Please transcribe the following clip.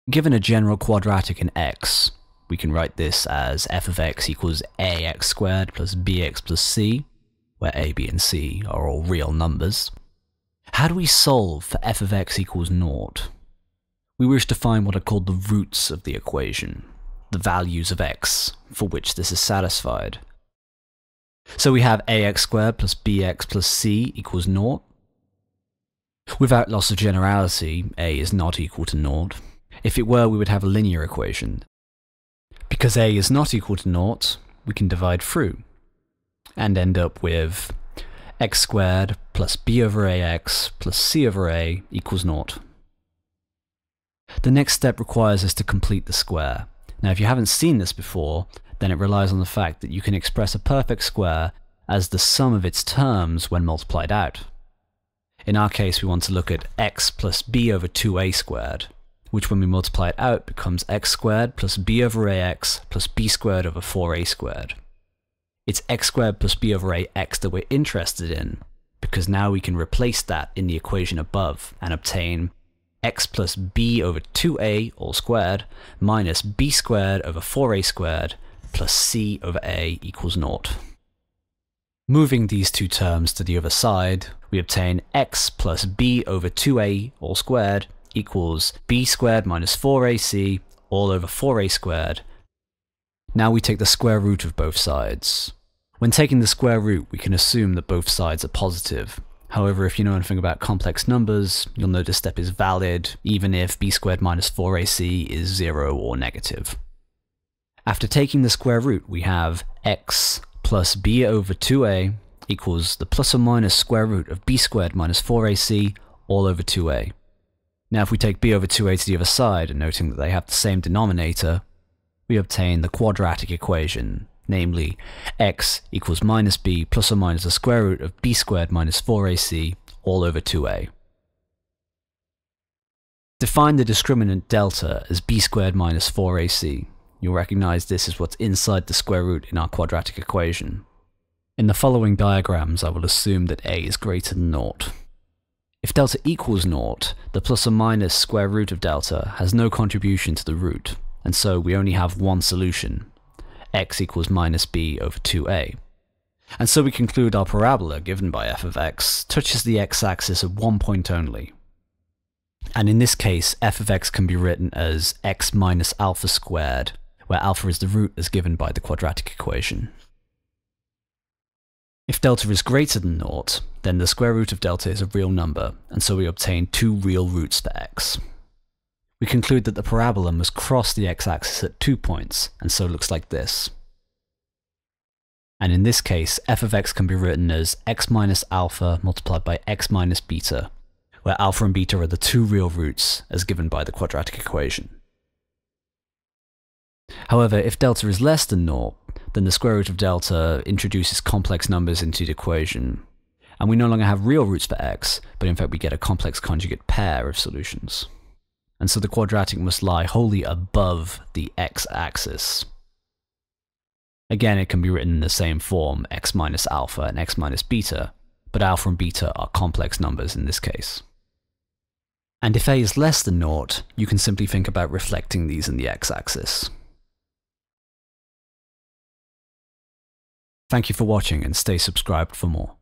Given a general quadratic in x, we can write this as f of x equals ax squared plus bx plus c, where a, b, and c are all real numbers. How do we solve for f of x equals 0? We wish to find what are called the roots of the equation, the values of x for which this is satisfied. So we have ax squared plus bx plus c equals 0. Without loss of generality, a is not equal to 0. If it were, we would have a linear equation. Because a is not equal to 0, we can divide through and end up with x squared plus b over ax plus c over a equals 0. The next step requires us to complete the square. Now, if you haven't seen this before, then it relies on the fact that you can express a perfect square as the sum of its terms when multiplied out. In our case, we want to look at x plus b over 2a squared, which when we multiply it out becomes x squared plus b over ax plus b squared over 4a squared. It's x squared plus b over ax that we're interested in, because now we can replace that in the equation above and obtain x plus b over 2a all squared minus b squared over 4a squared plus c over a equals 0. Moving these two terms to the other side, we obtain x plus b over 2a all squared equals b squared minus 4ac all over 4a squared. Now we take the square root of both sides. When taking the square root, we can assume that both sides are positive. However, if you know anything about complex numbers, you'll know this step is valid even if b squared minus 4ac is 0 or negative. After taking the square root, we have x plus b over 2a equals the plus or minus square root of b squared minus 4ac all over 2a. Now if we take b over 2a to the other side, and noting that they have the same denominator, we obtain the quadratic equation, namely x equals minus b plus or minus the square root of b squared minus 4ac all over 2a. Define the discriminant delta as b squared minus 4ac. You'll recognize this is what's inside the square root in our quadratic equation. In the following diagrams, I will assume that a is greater than 0. If delta equals 0, the plus or minus square root of delta has no contribution to the root, and so we only have one solution, x equals minus b over 2a. And so we conclude our parabola given by f of x touches the x-axis at one point only. And in this case, f of x can be written as x minus alpha squared, where alpha is the root as given by the quadratic equation. If delta is greater than 0, then the square root of delta is a real number, and so we obtain two real roots for x. We conclude that the parabola must cross the x-axis at 2 points, and so looks like this. And in this case, f of x can be written as x minus alpha multiplied by x minus beta, where alpha and beta are the two real roots as given by the quadratic equation. However, if delta is less than 0, then the square root of delta introduces complex numbers into the equation, and we no longer have real roots for x, but in fact we get a complex conjugate pair of solutions. And so the quadratic must lie wholly above the x-axis. Again, it can be written in the same form, x minus alpha and x minus beta, but alpha and beta are complex numbers in this case. And if a is less than 0, you can simply think about reflecting these in the x-axis. Thank you for watching, and stay subscribed for more.